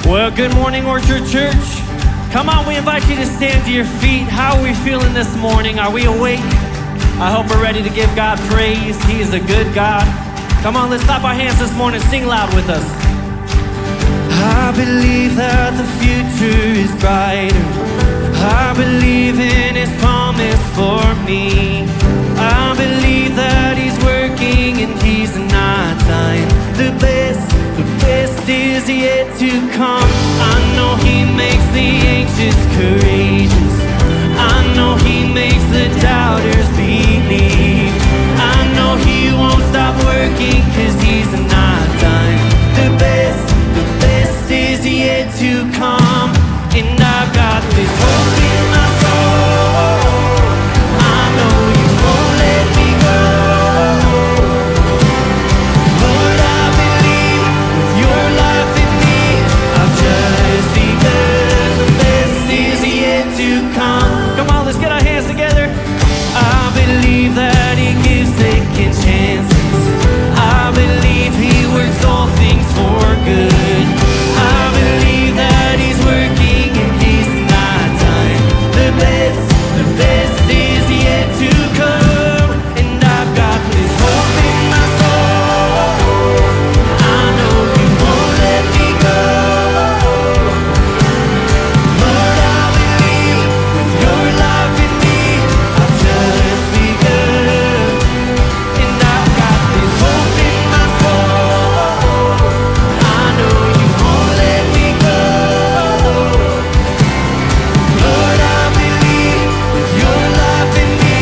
Well, good morning, Orchard.Church. Come on, we invite you to stand to your feet. How are we feeling this morning? Are we awake? I hope we're ready to give God praise. He is a good God. Come on, let's clap our hands this morning. Sing loud with us. I believe that the future is brighter. I believe in His promise for me. I believe that He's working and He's not dying. The best is yet to come. I know He makes the anxious courageous. I know He makes the doubters believe. I know He won't stop working 'cause He's not done. The best is yet to come. And I've got this hope in my soul. I know You won't let me go. Lord, I believe with Your life in me, I've just begun. The best is yet to come. Come on, let's get our hands together. I believe that He gives second chances. I believe He works all things for good. I believe that He's working and He's not done. The best is yet to come. And I've got this hope in my soul. I know You won't let me go. Lord, I believe with Your life in me, I've just begun. And I've got this hope in my soul. I know You won't let me go. Lord, I believe with Your life in me,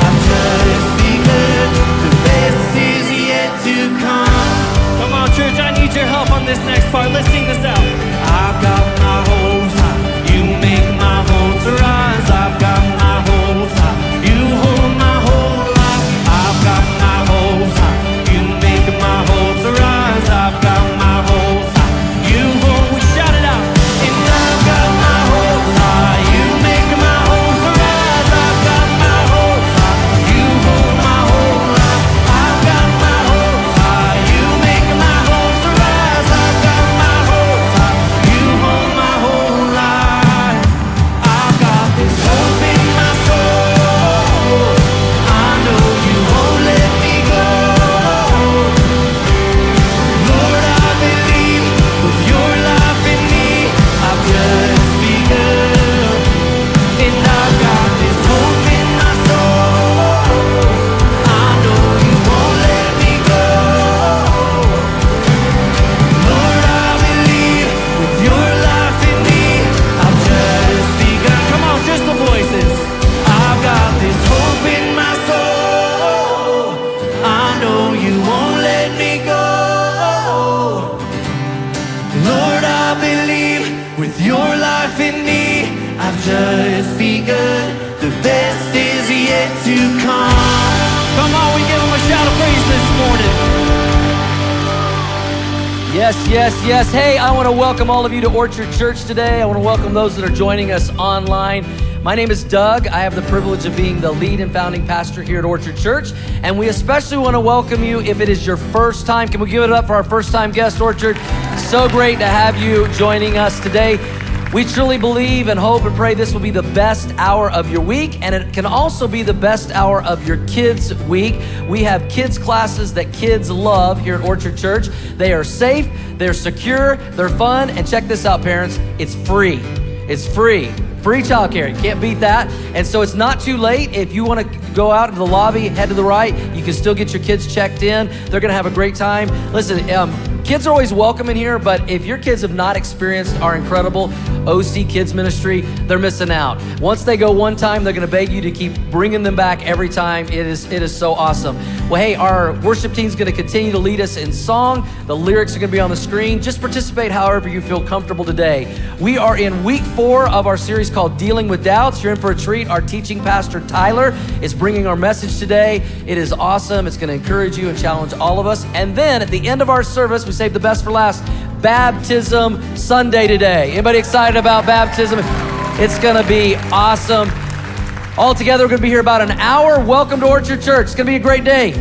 I've just begun. The best is yet to come. Come on, church, I need your help on this next part. Let's sing this out. I've got my hopes high. You make my hopes rise. I've got my hopes high. You hold my whole life. I've got my hopes high. You make my hopes rise. I've got my hopes high. You hold, we shout it out. And I've got my hopes high. You make my hopes rise. I've got my hopes high. You hold my whole life. I've got my hopes high. You make my hopes rise. I've got my hopes high. You hold my whole life. I've got this hope in my soul. I know You won't let me go. Lord, I believe with Your life in me, I've just begun. And I've got this hope in my soul. I know You won't let me go. Lord, I believe with Your life in me, I've just begun. Come on, just the voices. I've got this hope in my soul. I know You won't let me go. Lord, I believe with Your life in me, I've just begun. The best is yet to come. Come on, we give Him a shout of praise this morning. Yes. Hey, I want to welcome all of you to Orchard.Church today. I want to welcome those that are joining us online. My name is Doug. I have the privilege of being the lead and founding pastor here at Orchard.Church. And we especially want to welcome you if it is your first time. Can we give it up for our first time guest, Orchard? So great to have you joining us today. We truly believe and hope and pray this will be the best hour of your week, and it can also be the best hour of your kids' week. We have kids' classes that kids love here at Orchard.Church. They are safe, they're secure, they're fun, and check this out, parents, it's free. It's free. Free childcare, you can't beat that. And so it's not too late. If you want to go out into the lobby, head to the right, you can still get your kids checked in. They're gonna have a great time. Listen, kids are always welcome in here, but if your kids have not experienced our incredible OC Kids Ministry, they're missing out. Once they go one time, they're gonna beg you to keep bringing them back every time. It is so awesome. Well, hey, our worship team's gonna continue to lead us in song. The lyrics are gonna be on the screen. Just participate however you feel comfortable today. We are in week 4 of our series called Dealing with Doubts. You're in for a treat. Our teaching pastor, Tyler, is bringing our message today. It is awesome. It's gonna encourage you and challenge all of us. And then at the end of our service, we saved the best for last, Baptism Sunday today. Anybody excited about baptism? It's gonna be awesome. All together, we're gonna be here about an hour. Welcome to Orchard.Church. It's gonna be a great day.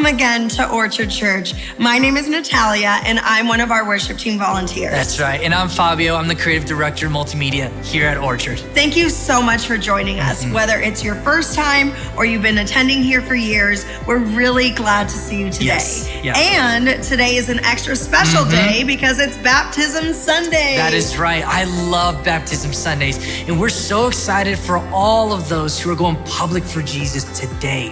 again to Orchard Church. My name is Natalia, and I'm one of our worship team volunteers. That's right. And I'm Fabio. I'm the creative director of multimedia here at Orchard. Thank you so much for joining us. Whether it's your first time or you've been attending here for years, we're really glad to see you today. Yes. Yeah. And today is an extra special day because it's Baptism Sunday. That is right. I love Baptism Sundays. And we're so excited for all of those who are going public for Jesus today.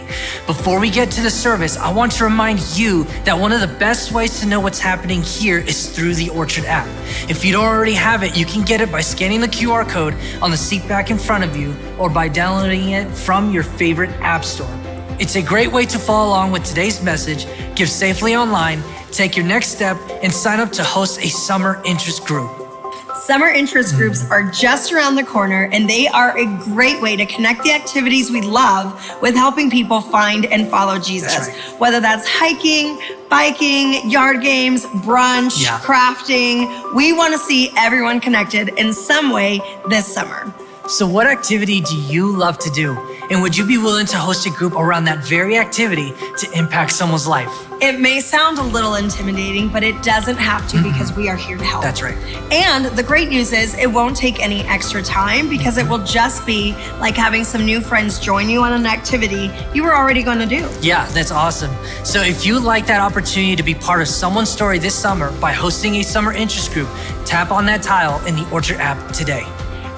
Before we get to the service, I want to remind you that one of the best ways to know what's happening here is through the Orchard app. If you don't already have it, you can get it by scanning the QR code on the seat back in front of you or by downloading it from your favorite app store. It's a great way to follow along with today's message, give safely online, take your next step, and sign up to host a summer interest group. Summer interest groups are just around the corner, and they are a great way to connect the activities we love with helping people find and follow Jesus. That's right. Whether that's hiking, biking, yard games, brunch, crafting, we want to see everyone connected in some way this summer. So what activity do you love to do? And would you be willing to host a group around that very activity to impact someone's life? It may sound a little intimidating, but it doesn't have to because we are here to help. That's right. And the great news is it won't take any extra time because it will just be like having some new friends join you on an activity you were already going to do. Yeah, that's awesome. So if you'd like that opportunity to be part of someone's story this summer by hosting a summer interest group, tap on that tile in the Orchard app today.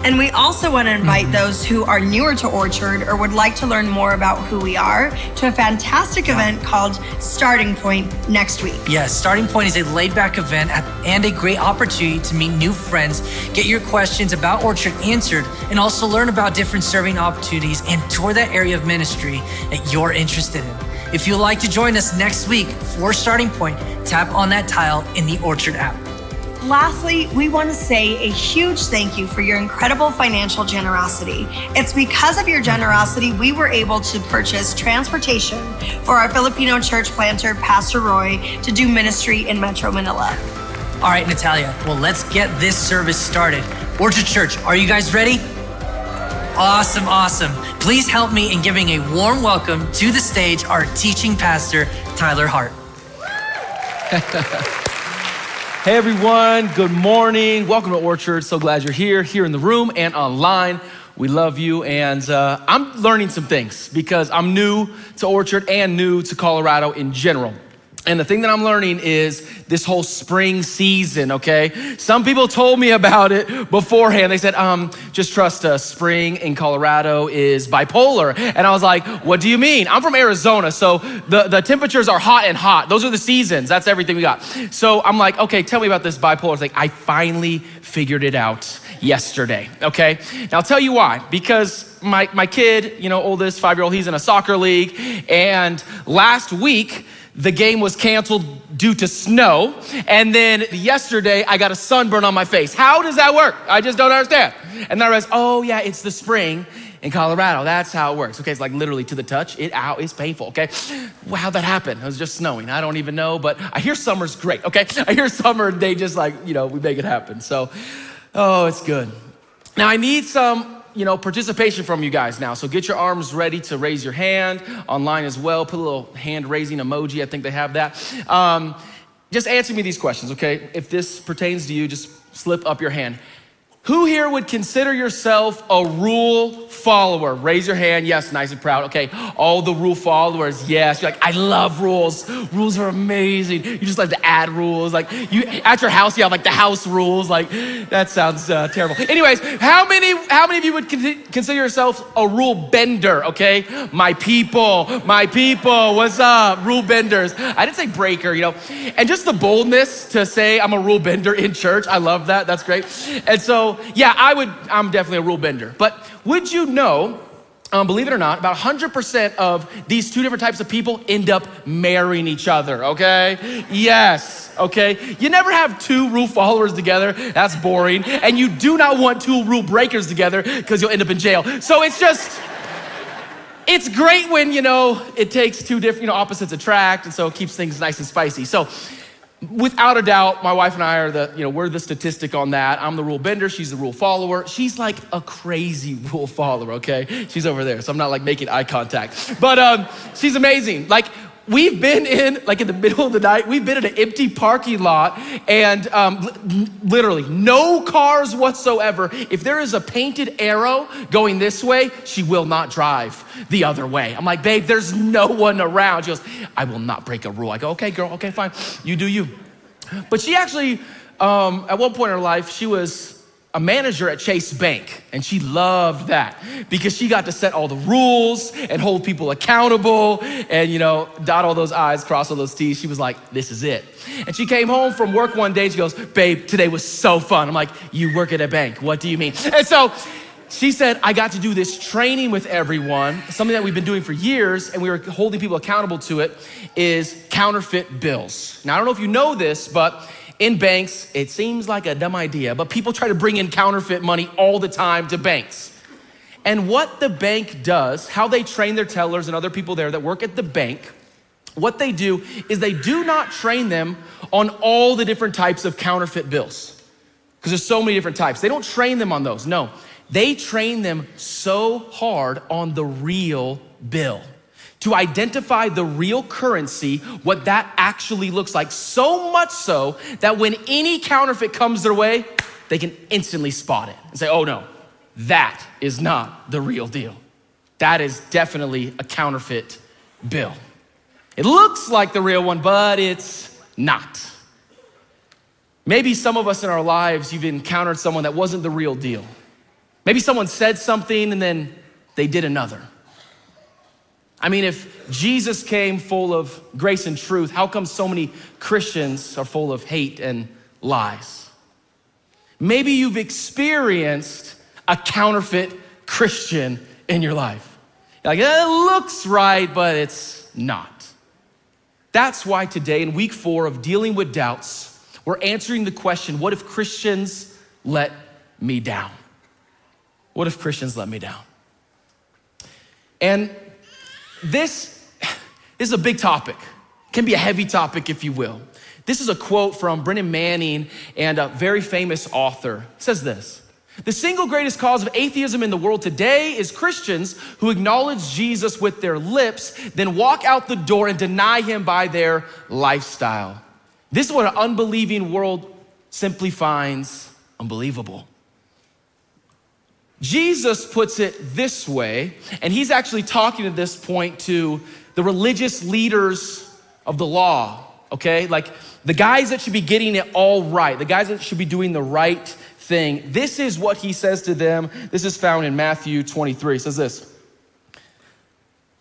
And we also want to invite those who are newer to Orchard or would like to learn more about who we are to a fantastic event called Starting Point next week. Yes, Starting Point is a laid-back event and a great opportunity to meet new friends, get your questions about Orchard answered, and also learn about different serving opportunities and tour that area of ministry that you're interested in. If you'd like to join us next week for Starting Point, tap on that tile in the Orchard app. Lastly, we want to say a huge thank you for your incredible financial generosity. It's because of your generosity we were able to purchase transportation for our Filipino church planter, Pastor Roy, to do ministry in Metro Manila. All right, Natalia, well, let's get this service started. Orchard.Church, are you guys ready? Awesome, awesome. Please help me in giving a warm welcome to the stage our teaching pastor, Tyler Hart. Hey everyone, good morning. Welcome to Orchard. So glad you're here in the room and online. We love you, and I'm learning some things because I'm new to Orchard and new to Colorado in general. And the thing that I'm learning is this whole spring season, okay? Some people told me about it beforehand. They said, just trust us, spring in Colorado is bipolar. And I was like, what do you mean? I'm from Arizona, so the temperatures are hot and hot. Those are the seasons, that's everything we got. So I'm like, okay, tell me about this bipolar thing. I finally figured it out yesterday, okay? Now I'll tell you why, because my kid, oldest 5-year-old, he's in a soccer league, and last week, the game was canceled due to snow. And then yesterday, I got a sunburn on my face. How does that work? I just don't understand. And then I realized, oh yeah, it's the spring in Colorado. That's how it works. Okay, it's like literally to the touch. It's painful, okay? Well, how'd that happen? It was just snowing. I don't even know, but I hear summer's great, okay? I hear summer, they just we make it happen. So, it's good. Now I need some participation from you guys now. So get your arms ready to raise your hand online as well. Put a little hand raising emoji. I think they have that. Just answer me these questions, okay? If this pertains to you, just slip up your hand. Who here would consider yourself a rule follower? Raise your hand. Yes, nice and proud. Okay, all the rule followers, yes. You're like, I love rules. Rules are amazing. You just like to add rules. Like you at your house, you have like the house rules. Like that sounds terrible. Anyways, how many of you would consider yourself a rule bender? Okay, my people, what's up? Rule benders. I didn't say breaker, and just the boldness to say I'm a rule bender in church. I love that. That's great. And so, yeah, I'm definitely a rule bender. But would you know, believe it or not, about 100% of these two different types of people end up marrying each other, okay? Yes, okay? You never have two rule followers together. That's boring. And you do not want two rule breakers together because you'll end up in jail. So it's great when, it takes two different, opposites attract, and so it keeps things nice and spicy. So without a doubt, my wife and I are we're the statistic on that. I'm the rule bender, she's the rule follower. She's like a crazy rule follower, okay? She's over there, so I'm not like making eye contact. But she's amazing. Like we've been in the middle of the night, we've been in an empty parking lot and literally no cars whatsoever. If there is a painted arrow going this way, she will not drive the other way. I'm like, babe, there's no one around. She goes, I will not break a rule. I go, okay, girl, okay, fine. You do you. But she actually, at one point in her life, she was a manager at Chase Bank, and she loved that because she got to set all the rules and hold people accountable and, dot all those I's, cross all those T's. She was like, this is it. And she came home from work one day and she goes, babe, today was so fun. I'm like, you work at a bank. What do you mean? And so she said, I got to do this training with everyone, something that we've been doing for years, and we were holding people accountable to it, is counterfeit bills. Now, I don't know if you know this, but in banks, it seems like a dumb idea, but people try to bring in counterfeit money all the time to banks. And what the bank does, how they train their tellers and other people there that work at the bank, what they do is they do not train them on all the different types of counterfeit bills, because there's so many different types. They don't train them on those, no. They train them so hard on the real bill, to identify the real currency, what that actually looks like, so much so that when any counterfeit comes their way, they can instantly spot it and say, oh no, that is not the real deal. That is definitely a counterfeit bill. It looks like the real one, but it's not. Maybe some of us in our lives, you've encountered someone that wasn't the real deal. Maybe someone said something and then they did another. I mean, if Jesus came full of grace and truth, how come so many Christians are full of hate and lies? Maybe you've experienced a counterfeit Christian in your life. You're like, it looks right, but it's not. That's why today, in week 4 of Dealing with Doubts, we're answering the question, what if Christians let me down? What if Christians let me down? And this is a big topic. It can be a heavy topic, if you will. This is a quote from Brennan Manning and a very famous author. It says this: the single greatest cause of atheism in the world today is Christians who acknowledge Jesus with their lips, then walk out the door and deny him by their lifestyle. This is what an unbelieving world simply finds unbelievable. Jesus puts it this way, and he's actually talking at this point to the religious leaders of the law, okay? Like the guys that should be getting it all right, the guys that should be doing the right thing. This is what he says to them. This is found in Matthew 23. It says this: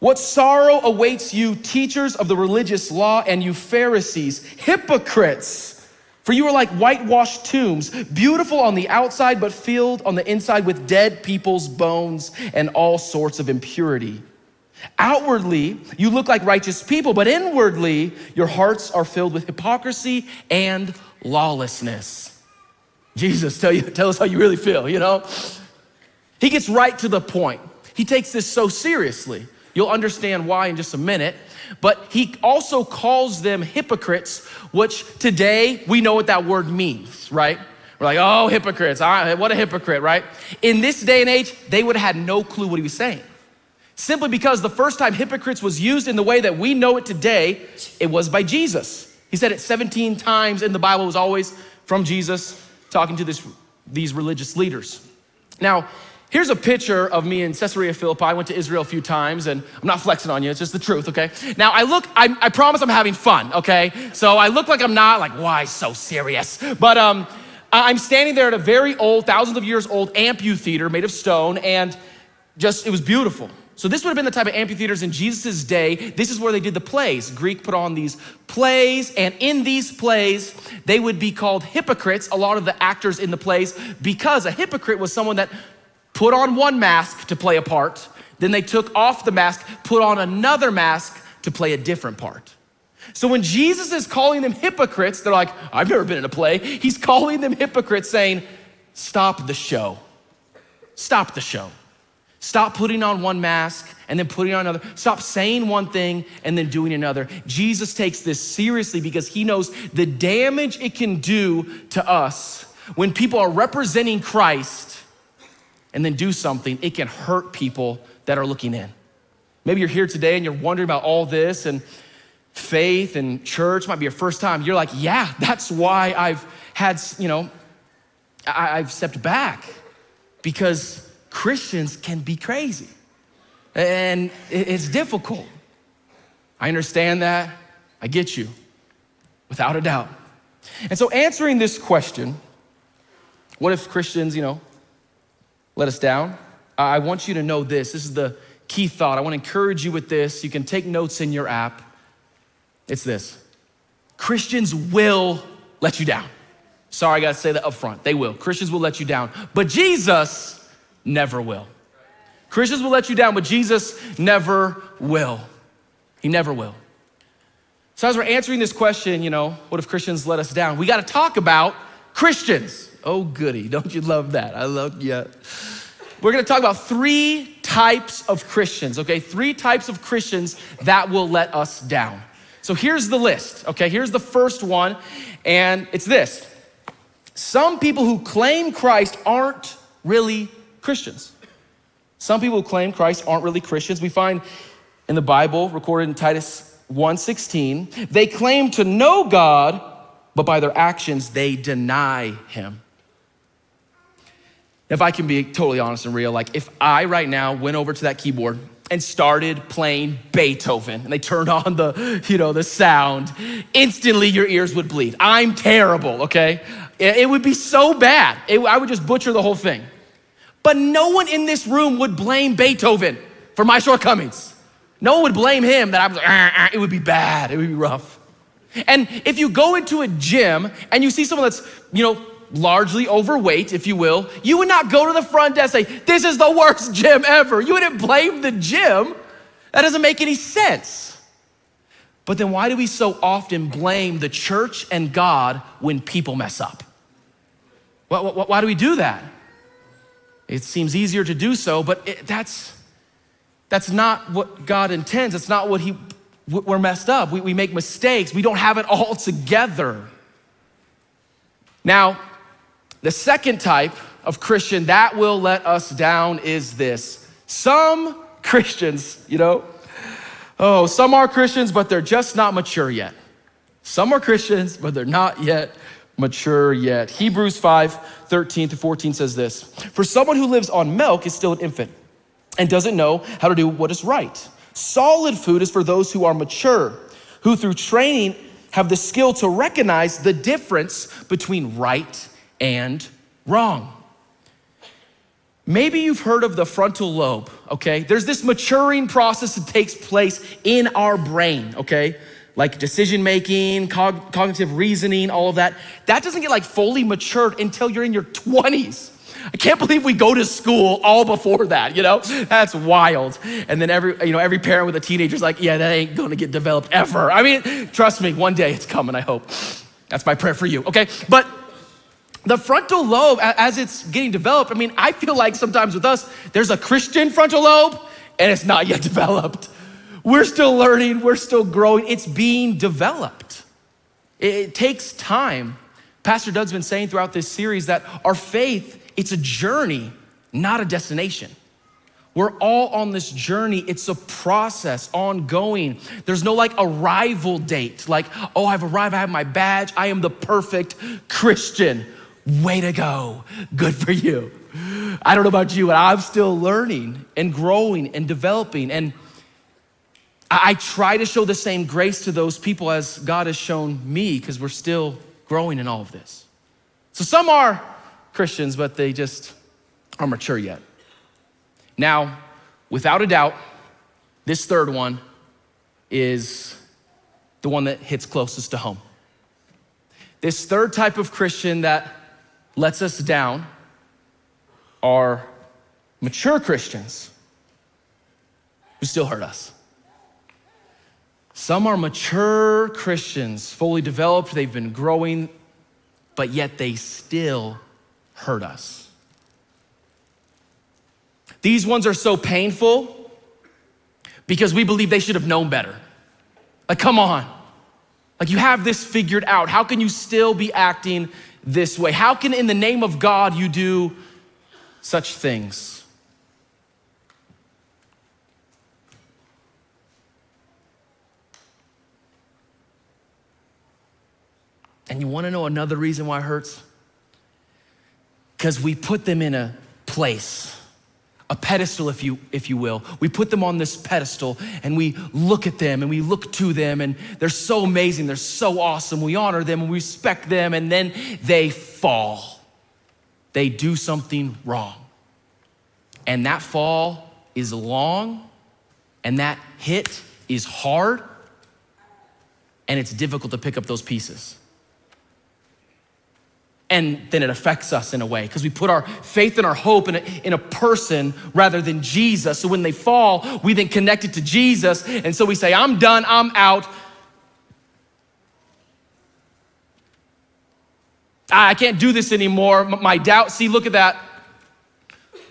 what sorrow awaits you, teachers of the religious law, and you Pharisees, hypocrites! For you are like whitewashed tombs, beautiful on the outside, but filled on the inside with dead people's bones and all sorts of impurity. Outwardly, you look like righteous people, but inwardly, your hearts are filled with hypocrisy and lawlessness. Jesus, tell us how you really feel, He gets right to the point. He takes this so seriously. You'll understand why in just a minute. But he also calls them hypocrites, which today we know what that word means, right? We're like, oh, hypocrites, what a hypocrite, right? In this day and age, they would have had no clue what he was saying. Simply because the first time hypocrites was used in the way that we know it today, it was by Jesus. He said it 17 times in the Bible. It was always from Jesus talking to these religious leaders. Now, here's a picture of me in Caesarea Philippi. I went to Israel a few times, and I'm not flexing on you, it's just the truth, okay? Now I promise I'm having fun, okay? So I look like I'm not, like, why so serious? But I'm standing there at a very old, thousands of years old amphitheater made of stone, and it was beautiful. So this would have been the type of amphitheaters in Jesus' day. This is where they did the plays. Greek put on these plays, and in these plays, they would be called hypocrites, a lot of the actors in the plays, because a hypocrite was someone that put on one mask to play a part, then they took off the mask, put on another mask to play a different part. So when Jesus is calling them hypocrites, they're like, I've never been in a play. He's calling them hypocrites, saying, stop the show. Stop the show. Stop putting on one mask and then putting on another. Stop saying one thing and then doing another. Jesus takes this seriously because he knows the damage it can do to us when people are representing Christ and then do something. It can hurt people that are looking in. Maybe you're here today and you're wondering about all this, and faith and church, might be your first time, you're like, yeah, that's why I've had, I've stepped back, because Christians can be crazy and it's difficult. I understand that. I get you, without a doubt. And so answering this question, what if Christians, let us down? I want you to know this. This is the key thought. I want to encourage you with this. You can take notes in your app. It's this: Christians will let you down. Sorry, I gotta say that up front. They will. Christians will let you down, but Jesus never will. Christians will let you down, but Jesus never will. He never will. So as we're answering this question, what if Christians let us down? We gotta talk about Christians. Oh goody, don't you love that? I love, yeah. We're gonna talk about 3 types of Christians, okay? 3 types of Christians that will let us down. So here's the list, okay? Here's the first one, and it's this. Some people who claim Christ aren't really Christians. Some people who claim Christ aren't really Christians. We find in the Bible, recorded in Titus 1:16, they claim to know God, but by their actions, they deny him. If I can be totally honest and real, like if I right now went over to that keyboard and started playing Beethoven and they turned on the sound, instantly your ears would bleed. I'm terrible, okay? It would be so bad. I would just butcher the whole thing. But no one in this room would blame Beethoven for my shortcomings. No one would blame him that I was like, it would be bad, it would be rough. And if you go into a gym and you see someone that's, largely overweight, if you will, you would not go to the front desk and say, this is the worst gym ever. You wouldn't blame the gym. That doesn't make any sense. But then why do we so often blame the church and God when people mess up? Why do we do that? It seems easier to do so, but that's not what God intends. That's not what we're messed up. We make mistakes. We don't have it all together. Now, the second type of Christian that will let us down is this. Some Christians, some are Christians, but they're just not mature yet. Some are Christians, but they're not yet mature yet. Hebrews 5:13-14 says this: for someone who lives on milk is still an infant and doesn't know how to do what is right. Solid food is for those who are mature, who through training have the skill to recognize the difference between right and wrong. Maybe you've heard of the frontal lobe, okay? There's this maturing process that takes place in our brain, okay? Like decision-making, cognitive reasoning, all of that. That doesn't get fully matured until you're in your 20s. I can't believe we go to school all before that, That's wild. And then every parent with a teenager's like, yeah, that ain't gonna get developed ever. I mean, trust me, one day it's coming, I hope. That's my prayer for you, okay? But the frontal lobe, as it's getting developed, I feel like sometimes with us, there's a Christian frontal lobe and it's not yet developed. We're still learning, we're still growing, it's being developed. It takes time. Pastor Doug's been saying throughout this series that our faith, it's a journey, not a destination. We're all on this journey. It's a process, ongoing. There's no arrival date, I've arrived, I have my badge, I am the perfect Christian. Way to go, good for you. I don't know about you, but I'm still learning and growing and developing. And I try to show the same grace to those people as God has shown me, because we're still growing in all of this. So some are Christians, but they just aren't mature yet. Now, without a doubt, this third one is the one that hits closest to home. This third type of Christian that lets us down are mature Christians who still hurt us. Some are mature Christians, fully developed, they've been growing, but yet they still hurt us. These ones are so painful because we believe they should have known better. Come on. You have this figured out. How can you still be acting this way? How can in the name of God you do such things? And you wanna know another reason why it hurts? Because we put them in a place, a pedestal, if you will. We put them on this pedestal and we look at them and we look to them and they're so amazing, they're so awesome. We honor them and we respect them, and then they fall. They do something wrong. And that fall is long and that hit is hard, and it's difficult to pick up those pieces. And then it affects us in a way because we put our faith and our hope in a person rather than Jesus. So when they fall, we then connect it to Jesus. And so we say, I'm done, I'm out. I can't do this anymore. My doubt, see, look at that.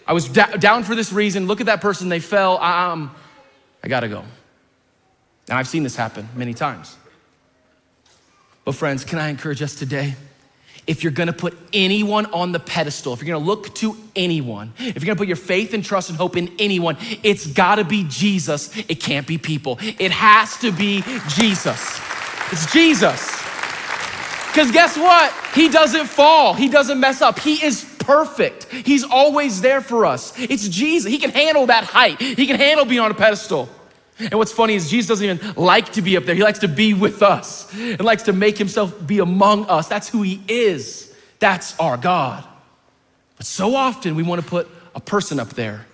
I was down for this reason. Look at that person, they fell. I gotta go. And I've seen this happen many times. But friends, can I encourage us today? If you're gonna put anyone on the pedestal, if you're gonna look to anyone, if you're gonna put your faith and trust and hope in anyone, it's gotta be Jesus. It can't be people. It has to be Jesus. It's Jesus. Because guess what? He doesn't fall. He doesn't mess up. He is perfect. He's always there for us. It's Jesus. He can handle that height. He can handle being on a pedestal. And what's funny is Jesus doesn't even like to be up there. He likes to be with us and likes to make himself be among us. That's who he is. That's our God. But so often we want to put a person up there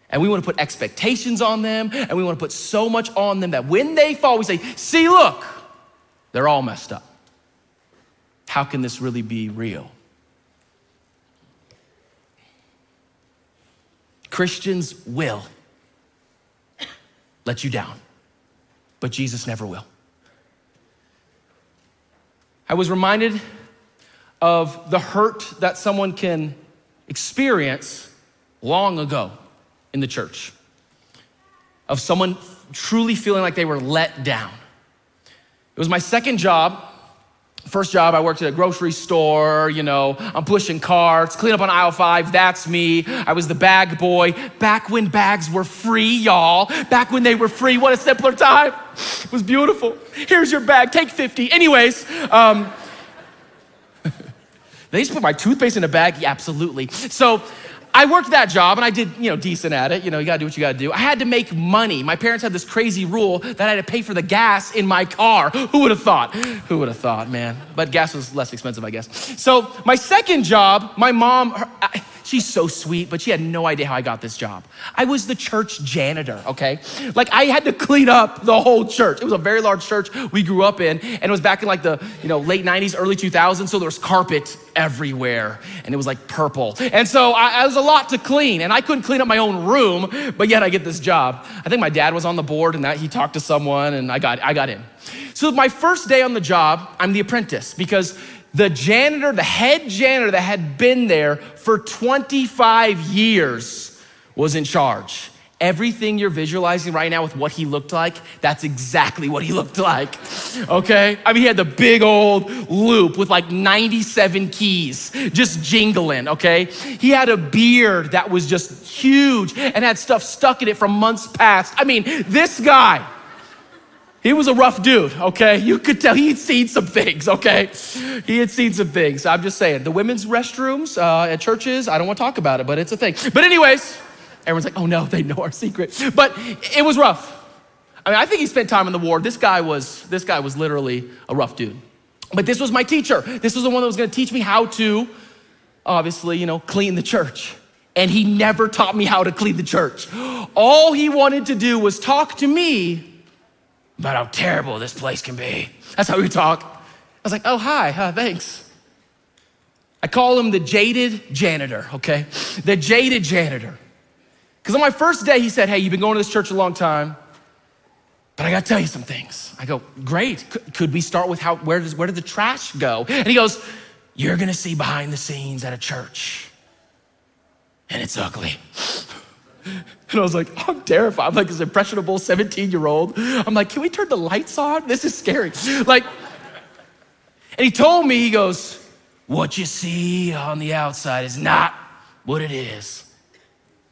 and we want to put expectations on them and we want to put so much on them that when they fall, we say, see, look, they're all messed up. How can this really be real? Christians will let you down, but Jesus never will. I was reminded of the hurt that someone can experience long ago in the church, of someone truly feeling like they were let down. It was my second job. First job, I worked at a grocery store, I'm pushing carts, clean up on aisle 5, that's me. I was the bag boy. Back when bags were free, y'all. Back when they were free, what a simpler time. It was beautiful. Here's your bag, take 50. Anyways, they used to put my toothpaste in a bag? Yeah, absolutely. So I worked that job and I did, decent at it. You gotta do what you gotta do. I had to make money. My parents had this crazy rule that I had to pay for the gas in my car. Who would have thought? Who would have thought, man? But gas was less expensive, I guess. So my second job, my mom, she's so sweet, but she had no idea how I got this job. I was the church janitor, okay? Like I had to clean up the whole church. It was a very large church we grew up in, and it was back in like the late 90s, early 2000s, so there was carpet everywhere, and it was like purple. And so I was a lot to clean, and I couldn't clean up my own room, but yet I get this job. I think my dad was on the board, and that he talked to someone, and I got in. So my first day on the job, I'm the apprentice, because the head janitor that had been there for 25 years was in charge. Everything you're visualizing right now with what he looked like, that's exactly what he looked like, okay? I mean, he had the big old loop with like 97 keys, just jingling, okay? He had a beard that was just huge and had stuff stuck in it from months past. I mean, this guy, he was a rough dude, okay? You could tell he had seen some things, okay? He had seen some things. I'm just saying, the women's restrooms at churches, I don't want to talk about it, but it's a thing. But anyways, everyone's like, oh no, they know our secret. But it was rough. I mean, I think he spent time in the war. This guy was literally a rough dude. But this was my teacher. This was the one that was gonna teach me how to, obviously, clean the church. And he never taught me how to clean the church. All he wanted to do was talk to me about how terrible this place can be. That's how we talk. I was like, oh, hi, thanks. I call him the jaded janitor, okay? The jaded janitor. Because on my first day, he said, hey, you've been going to this church a long time, but I gotta tell you some things. I go, great. Could we start with where did the trash go? And he goes, you're gonna see behind the scenes at a church, and it's ugly. And I was like, I'm terrified. I'm like this impressionable 17-year-old. I'm like, can we turn the lights on? This is scary. And he told me, he goes, what you see on the outside is not what it is.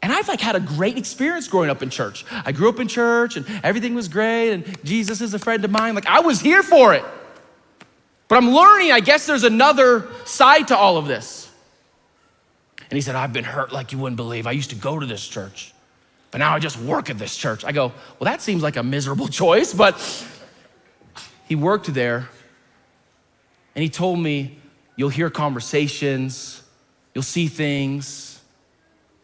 And I've had a great experience growing up in church. I grew up in church and everything was great and Jesus is a friend of mine. I was here for it. But I'm learning, I guess there's another side to all of this. And he said, I've been hurt like you wouldn't believe. I used to go to this church, but now I just work at this church. I go, well, that seems like a miserable choice, but he worked there and he told me, you'll hear conversations, you'll see things.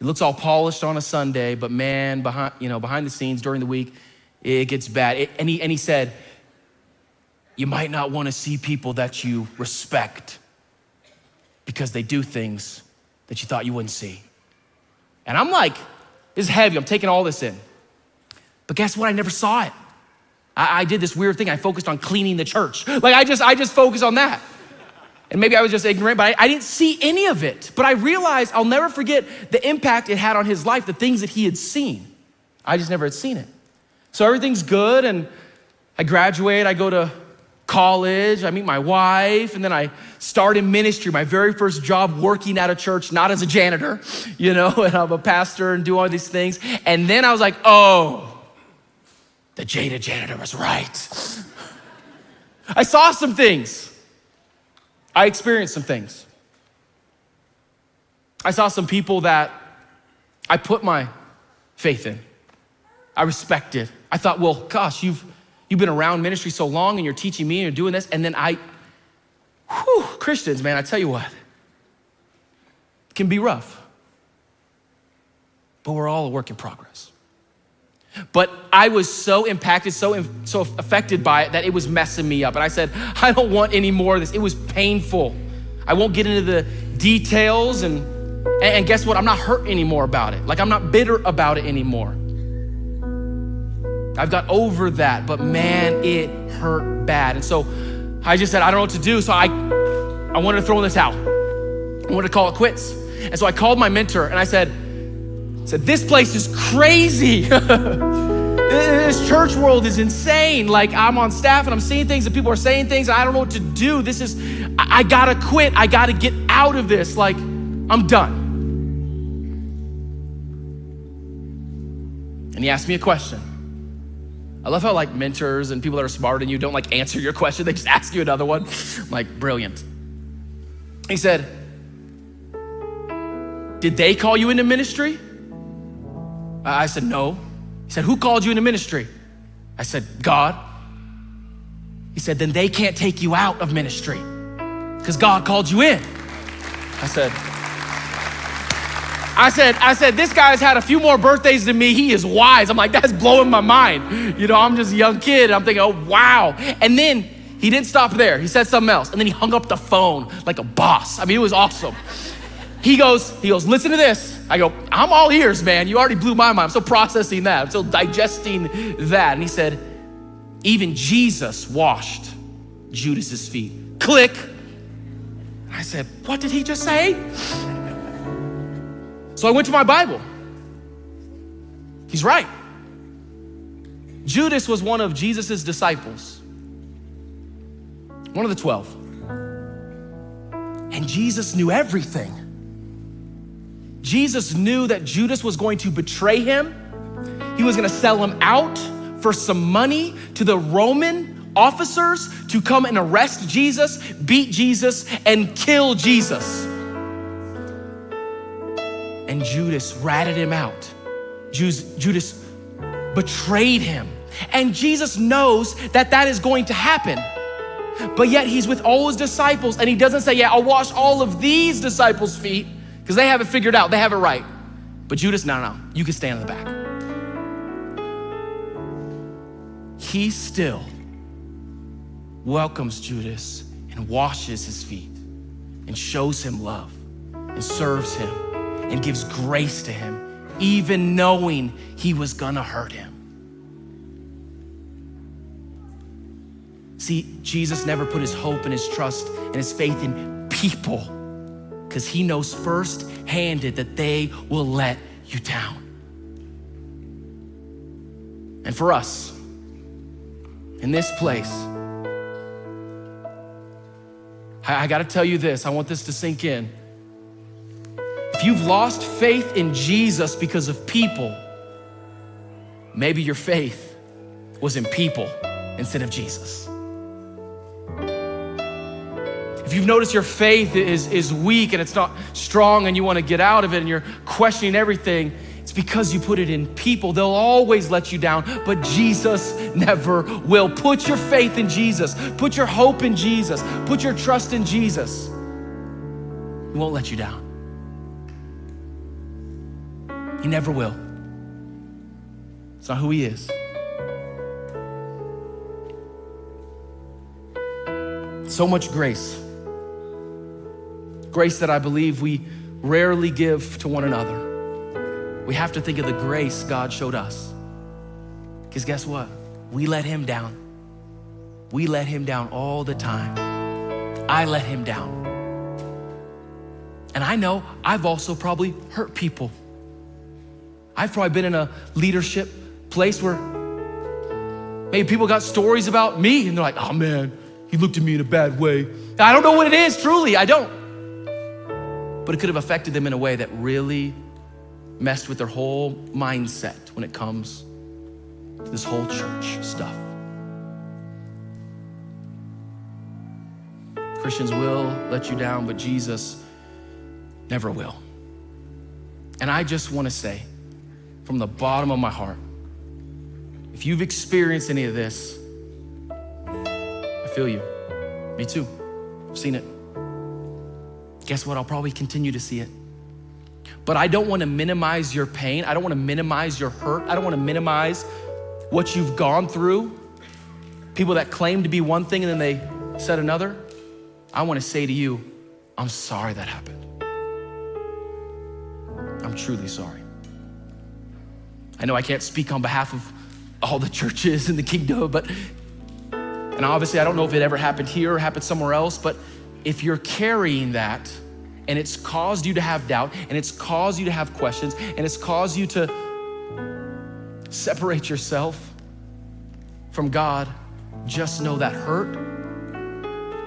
It looks all polished on a Sunday, but man, behind the scenes during the week, it gets bad. And he said, you might not want to see people that you respect because they do things that you thought you wouldn't see. And I'm like, this is heavy, I'm taking all this in. But guess what, I never saw it. I did this weird thing, I focused on cleaning the church. Like I just focused on that. And maybe I was just ignorant, but I didn't see any of it. But I realized I'll never forget the impact it had on his life, the things that he had seen. I just never had seen it. So everything's good, and I graduate, I go to college, I meet my wife, and then I start in ministry, my very first job working at a church, not as a janitor, and I'm a pastor and do all these things. And then I was like, oh, the jaded janitor was right. I saw some things. I experienced some things. I saw some people that I put my faith in. I respected. I thought, well, gosh, you've been around ministry so long and you're teaching me and you're doing this. And then Christians, man, I tell you what, it can be rough. But we're all a work in progress. But I was so impacted, so affected by it that it was messing me up. And I said, I don't want any more of this. It was painful. I won't get into the details. And guess what? I'm not hurt anymore about it. Like I'm not bitter about it anymore. I've got over that, but man, it hurt bad. And so I just said, I don't know what to do. So I wanted to throw in the towel. I wanted to call it quits. And so I called my mentor and I said, this place is crazy. This church world is insane. Like I'm on staff and I'm seeing things and people are saying things and I don't know what to do. I gotta quit. I gotta get out of this. Like I'm done. And he asked me a question. I love how like mentors and people that are smarter than you don't like answer your question. They just ask you another one. I'm like, brilliant. He said, did they call you into ministry? I said, no. He said, who called you into ministry? I said, God. He said, then they can't take you out of ministry because God called you in. I said, this guy's had a few more birthdays than me. He is wise. I'm like, that's blowing my mind. I'm just a young kid. I'm thinking, oh, wow. And then he didn't stop there. He said something else. And then he hung up the phone like a boss. I mean, it was awesome. He goes, listen to this. I go, I'm all ears, man. You already blew my mind. I'm still processing that. I'm still digesting that. And he said, even Jesus washed Judas's feet. Click. And I said, what did he just say? So I went to my Bible. He's right. Judas was one of Jesus's disciples, one of the 12. And Jesus knew everything. Jesus knew that Judas was going to betray him. He was gonna sell him out for some money to the Roman officers to come and arrest Jesus, beat Jesus, and kill Jesus. And Judas ratted him out. Judas betrayed him. And Jesus knows that is going to happen. But yet he's with all his disciples and he doesn't say, yeah, I'll wash all of these disciples' feet because they have it figured out, they have it right. But Judas, no, you can stand in the back. He still welcomes Judas and washes his feet and shows him love and serves him and gives grace to him, even knowing he was gonna hurt him. See, Jesus never put his hope and his trust and his faith in people because he knows first-handed that they will let you down. And for us, in this place, I gotta tell you this, I want this to sink in. If you've lost faith in Jesus because of people, maybe your faith was in people instead of Jesus. If you've noticed your faith is weak and it's not strong and you want to get out of it and you're questioning everything, it's because you put it in people. They'll always let you down, but Jesus never will. Put your faith in Jesus. Put your hope in Jesus. Put your trust in Jesus. He won't let you down. He never will. It's not who he is. So much grace. Grace that I believe we rarely give to one another. We have to think of the grace God showed us. Because guess what? We let him down. We let him down all the time. I let him down. And I know I've also probably hurt people. I've probably been in a leadership place where maybe people got stories about me and they're like, oh man, he looked at me in a bad way. I don't know what it is, truly, I don't. But it could have affected them in a way that really messed with their whole mindset when it comes to this whole church stuff. Christians will let you down, but Jesus never will. And I just want to say, from the bottom of my heart, if you've experienced any of this, I feel you. Me too. I've seen it. Guess what? I'll probably continue to see it. But I don't want to minimize your pain. I don't want to minimize your hurt. I don't want to minimize what you've gone through. People that claim to be one thing and then they said another. I want to say to you, I'm sorry that happened. I'm truly sorry. I know I can't speak on behalf of all the churches in the kingdom, and obviously I don't know if it ever happened here or happened somewhere else, but if you're carrying that and it's caused you to have doubt and it's caused you to have questions and it's caused you to separate yourself from God, just know that hurt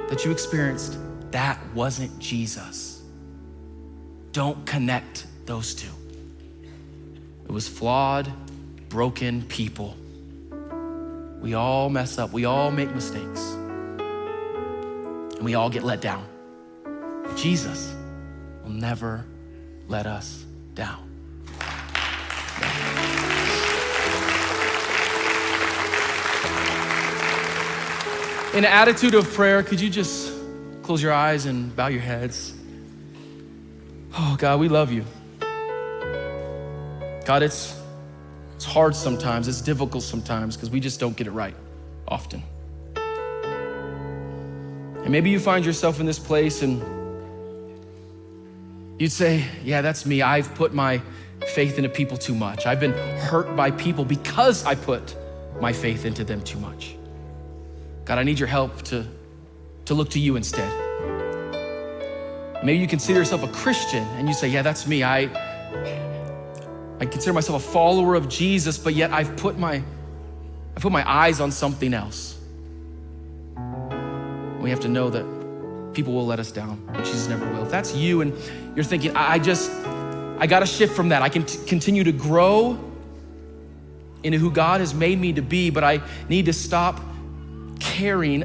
that you experienced, that wasn't Jesus. Don't connect those two. It was flawed, broken people. We all mess up, we all make mistakes, and we all get let down. But Jesus will never let us down. In an attitude of prayer, could you just close your eyes and bow your heads? Oh God, we love you. God, it's hard sometimes, it's difficult sometimes because we just don't get it right often. And maybe you find yourself in this place and you'd say, yeah, that's me. I've put my faith into people too much. I've been hurt by people because I put my faith into them too much. God, I need your help to look to you instead. Maybe you consider yourself a Christian and you say, yeah, that's me. I consider myself a follower of Jesus, but yet I've put my eyes on something else. We have to know that people will let us down, but Jesus never will. If that's you and you're thinking, I gotta shift from that. I can continue to grow into who God has made me to be, but I need to stop caring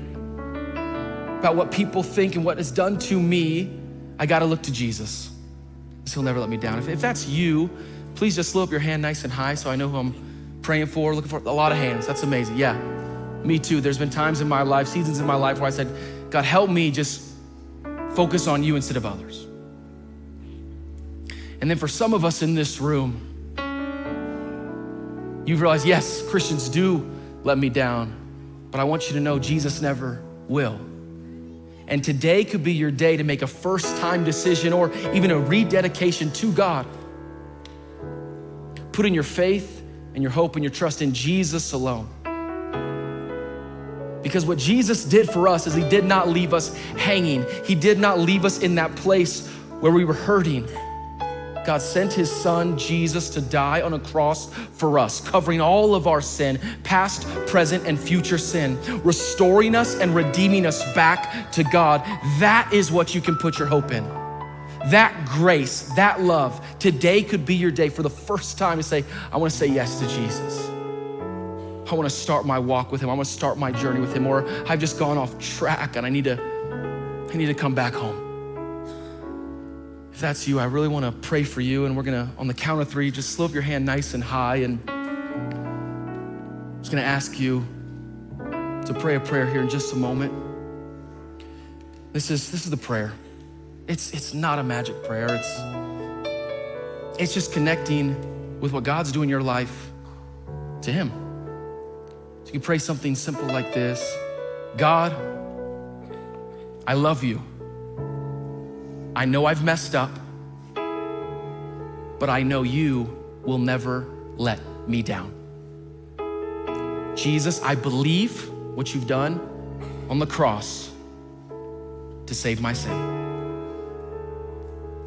about what people think and what is done to me. I gotta look to Jesus, because he'll never let me down. If that's you, please just slip up your hand nice and high so I know who I'm praying for, looking for. A lot of hands, that's amazing. Yeah, me too. There's been times in my life, seasons in my life where I said, God, help me just focus on you instead of others. And then for some of us in this room, you've realized, yes, Christians do let me down, but I want you to know Jesus never will. And today could be your day to make a first-time decision or even a rededication to God. Putting your faith and your hope and your trust in Jesus alone. Because what Jesus did for us is he did not leave us hanging. He did not leave us in that place where we were hurting. God sent his son, Jesus, to die on a cross for us, covering all of our sin, past, present, and future sin, restoring us and redeeming us back to God. That is what you can put your hope in. That grace, that love. Today could be your day for the first time to say, I want to say yes to Jesus. I want to start my walk with him. I want to start my journey with him. Or I've just gone off track and I need to they need to come back home. If that's you, I really wanna pray for you, and we're gonna, on the count of 3, just slope your hand nice and high, and I'm just gonna ask you to pray a prayer here in just a moment. This is the prayer. It's not a magic prayer. It's just connecting with what God's doing in your life to Him. So you can pray something simple like this: God, I love you. I know I've messed up, but I know you will never let me down. Jesus, I believe what you've done on the cross to save my sin.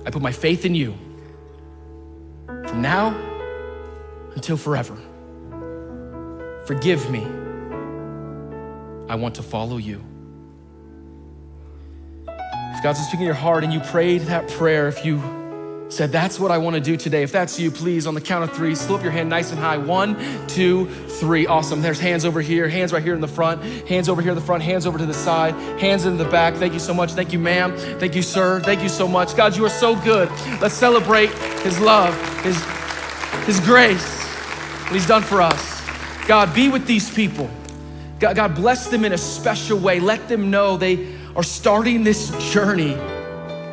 I put my faith in you from now until forever. Forgive me. I want to follow you. If God's speaking in your heart and you prayed that prayer, if you said, that's what I want to do today, if that's you, please, on the count of 3, slope your hand nice and high. 1, 2, 3. Awesome. There's hands over here, hands right here in the front, hands over here in the front, hands over to the side, hands in the back. Thank you so much. Thank you, ma'am. Thank you, sir. Thank you so much. God, you are so good. Let's celebrate His love, His grace, what He's done for us. God, be with these people. God, bless them in a special way. Let them know they are starting this journey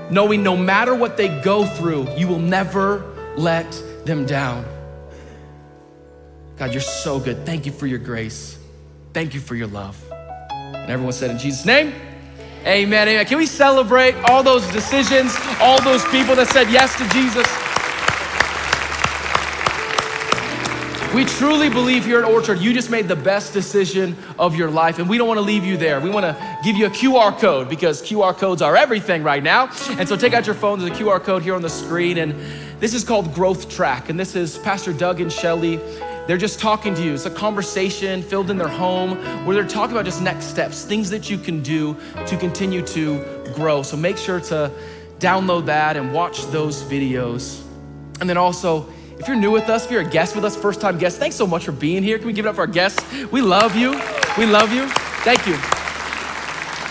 knowing no matter what they go through, you will never let them down. God, you're so good. Thank you for your grace. Thank you for your love. And everyone said in Jesus' name, amen, amen. Can we celebrate all those decisions, all those people that said yes to Jesus? We truly believe here at Orchard, you just made the best decision of your life, and we don't want to leave you there. We want to give you a QR code because QR codes are everything right now. And so take out your phone, there's a QR code here on the screen, and this is called Growth Track, and this is Pastor Doug and Shelly. They're just talking to you. It's a conversation filled in their home where they're talking about just next steps, things that you can do to continue to grow. So make sure to download that and watch those videos. And then also, if you're new with us, if you're a guest with us, first time guest, thanks so much for being here. Can we give it up for our guests? We love you. We love you. Thank you.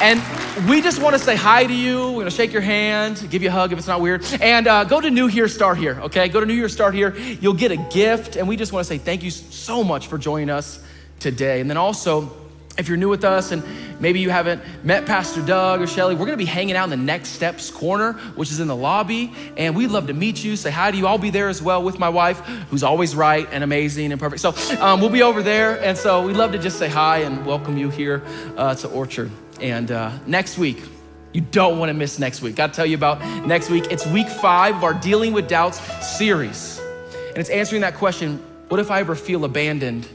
And we just want to say hi to you. We're going to shake your hand, give you a hug if it's not weird. And go to New Here, Start Here, okay? Go to New Here, Start Here. You'll get a gift. And we just want to say thank you so much for joining us today. And then also, if you're new with us and maybe you haven't met Pastor Doug or Shelly, we're gonna be hanging out in the Next Steps corner, which is in the lobby, and we'd love to meet you, say hi to you. I'll be there as well with my wife, who's always right and amazing and perfect. So we'll be over there, and so we'd love to just say hi and welcome you here to Orchard. And next week, you don't wanna miss next week. Gotta tell you about next week. It's week 5 of our Dealing with Doubts series. And it's answering that question, what if I ever feel abandoned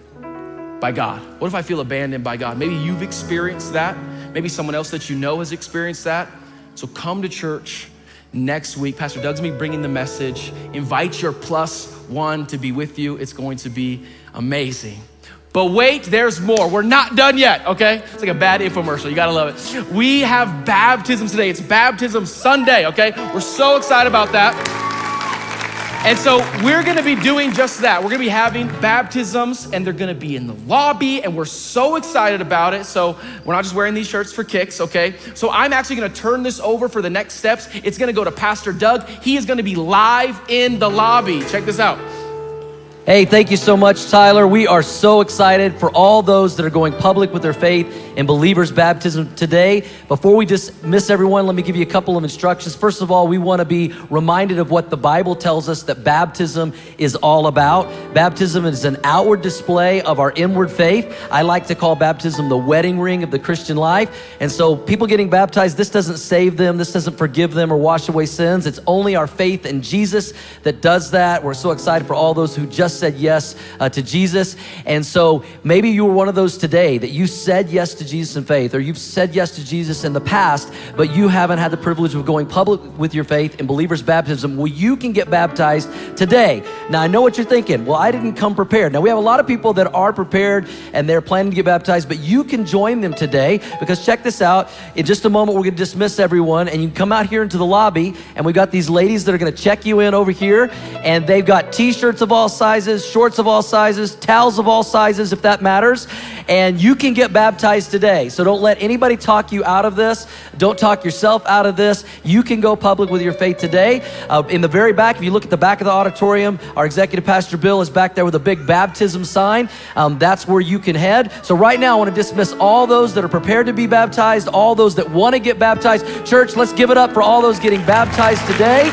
by God? What if I feel abandoned by God? Maybe you've experienced that. Maybe someone else that you know has experienced that. So come to church next week. Pastor Doug's gonna be bringing the message. Invite your +1 to be with you. It's going to be amazing. But wait, there's more. We're not done yet, okay? It's like a bad infomercial. You gotta love it. We have baptism today. It's Baptism Sunday, okay? We're so excited about that. And so we're gonna be doing just that. We're gonna be having baptisms, and they're gonna be in the lobby, and we're so excited about it. So we're not just wearing these shirts for kicks, okay? So I'm actually gonna turn this over for the next steps. It's gonna go to Pastor Doug. He is gonna be live in the lobby. Check this out. Hey, thank you so much, Tyler. We are so excited for all those that are going public with their faith in believers' baptism today. Before we dismiss everyone, let me give you a couple of instructions. First of all, we want to be reminded of what the Bible tells us that baptism is all about. Baptism is an outward display of our inward faith. I like to call baptism the wedding ring of the Christian life. And so people getting baptized, this doesn't save them, this doesn't forgive them or wash away sins. It's only our faith in Jesus that does that. We're so excited for all those who just said yes to Jesus. And so maybe you were one of those today that you said yes to Jesus in faith, or you've said yes to Jesus in the past, but you haven't had the privilege of going public with your faith in believers' baptism. Well, you can get baptized today. Now, I know what you're thinking. Well, I didn't come prepared. Now, we have a lot of people that are prepared and they're planning to get baptized, but you can join them today, because check this out. In just a moment, we're going to dismiss everyone, and you can come out here into the lobby, and we've got these ladies that are going to check you in over here, and they've got t-shirts of all sizes, sizes, shorts of all sizes, towels of all sizes, if that matters. And you can get baptized today. So don't let anybody talk you out of this. Don't talk yourself out of this. You can go public with your faith today. In the very back, if you look at the back of the auditorium, our executive pastor Bill is back there with a big baptism sign. That's where you can head. So right now, I want to dismiss all those that are prepared to be baptized, all those that want to get baptized. Church, let's give it up for all those getting baptized today.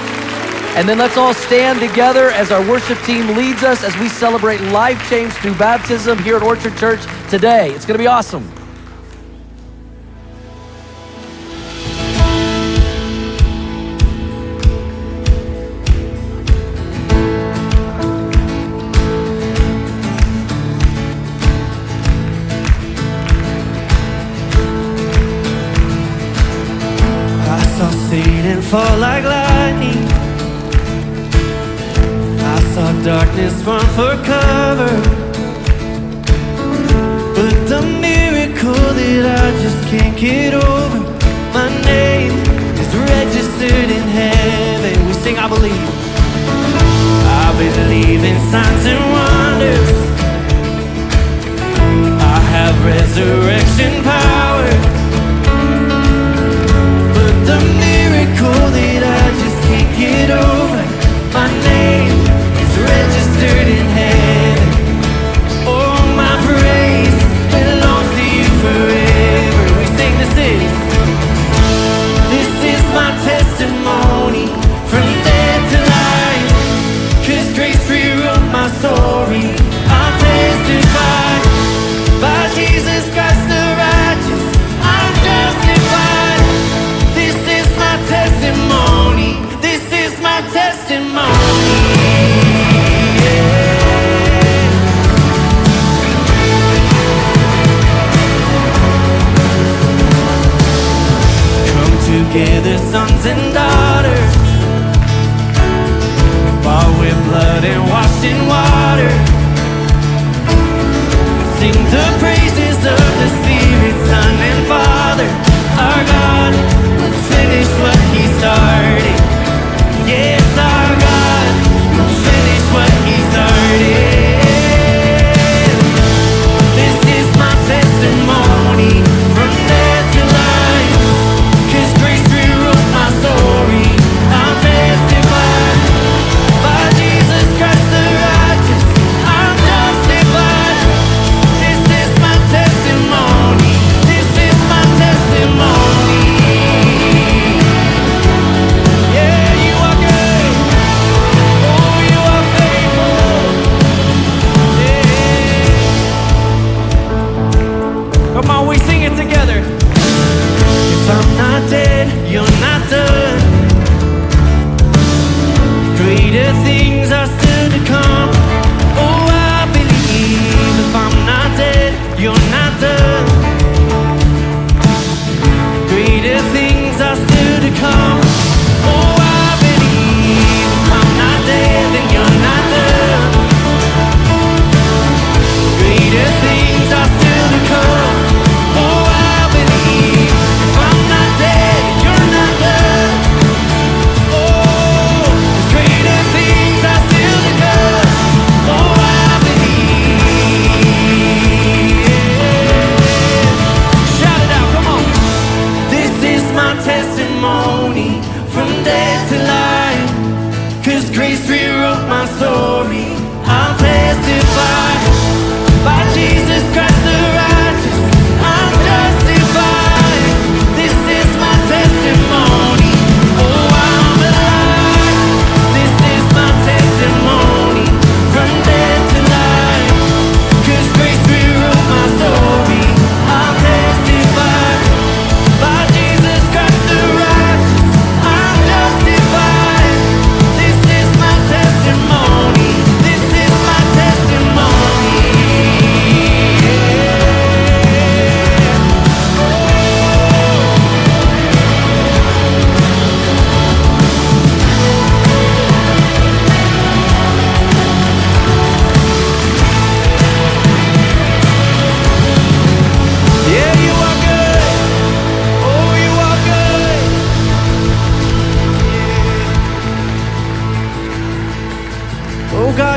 And then let's all stand together as our worship team leads us as we celebrate life change through baptism here at Orchard Church today. It's going to be awesome. I saw Satan fall like lightning. I saw darkness run for cover, but the miracle that I just can't get over, my name is registered in heaven. We sing, I believe. I believe in signs and wonders. I have resurrection power, but the miracle that I just can't get over, my name registered in heaven. Oh, my praise belongs to you forever. We sing, this is my testimony, from death to life, 'cause grace rewrote my story. I'll testify, by Jesus Christ the righteous, I'm justified. This is my testimony, this is my testimony. Together, sons and daughters, bought with blood and washed in water. Sing the praises of the Spirit, Son and Father. Our God will finish what He started. Yes, our God will finish what He started. This is my testimony, from death to life, 'cause grace rewrote my story. I'll testify, by Jesus Christ the righteous, I'm justified. This is my testimony, this is my testimony.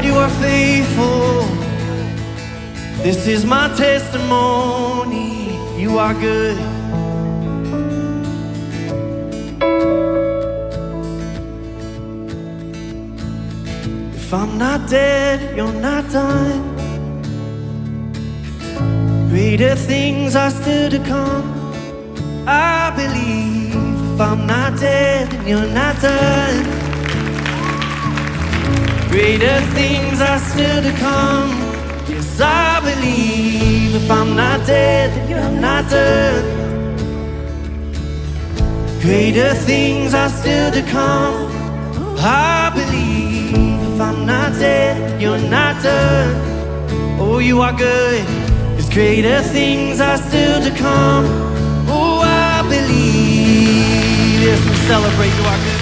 God, you are faithful. This is my testimony. You are good. If I'm not dead, you're not done. Greater things are still to come. I believe if I'm not dead, then you're not done. Greater things are still to come. Yes, I believe if I'm not dead, then you're not done. Greater things are still to come. I believe if I'm not dead, you're not done. Oh, you are good. 'Cause greater things are still to come. Oh, I believe. Yes, we celebrate. You are good.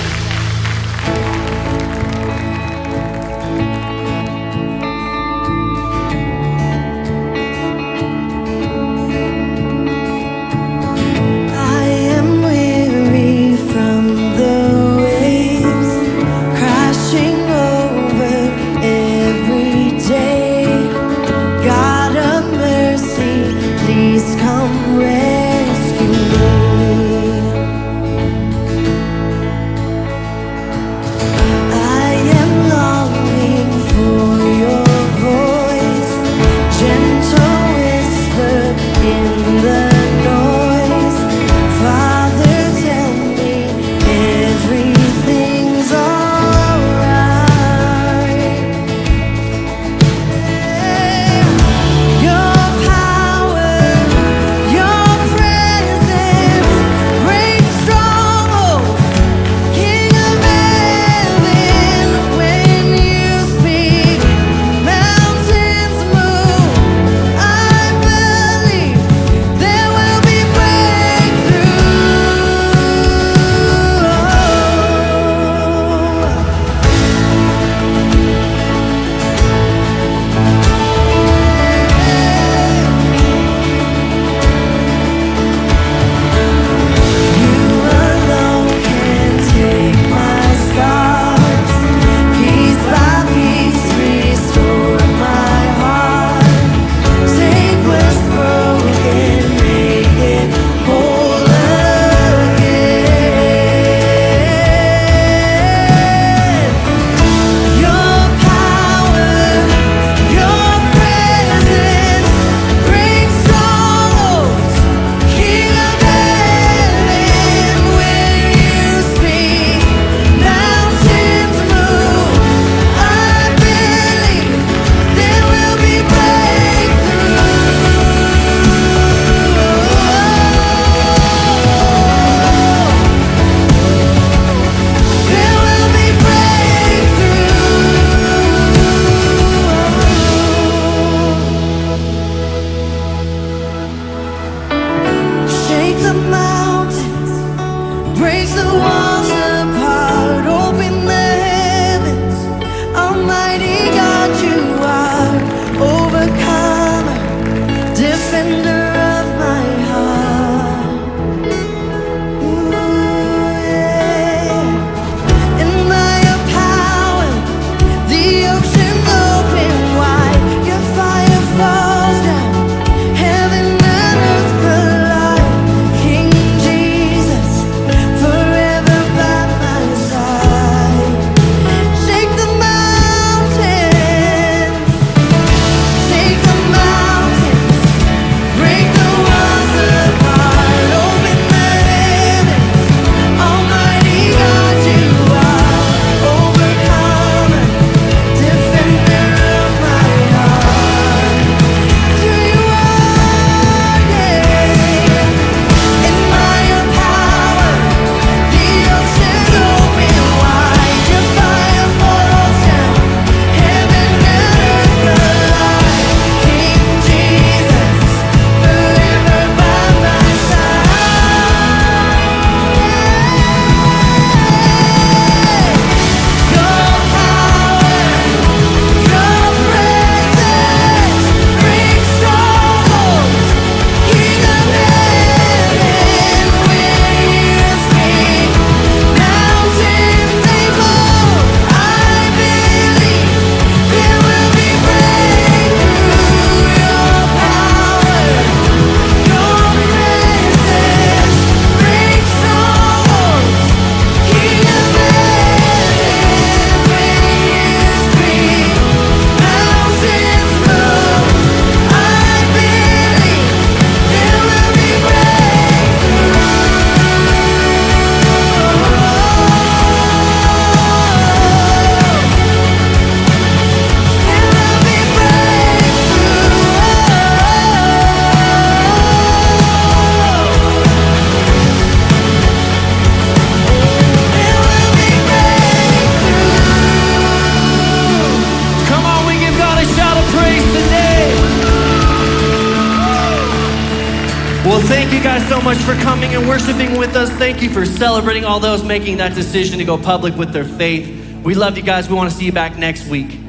Well, thank you guys so much for coming and worshiping with us. Thank you for celebrating all those making that decision to go public with their faith. We love you guys. We want to see you back next week.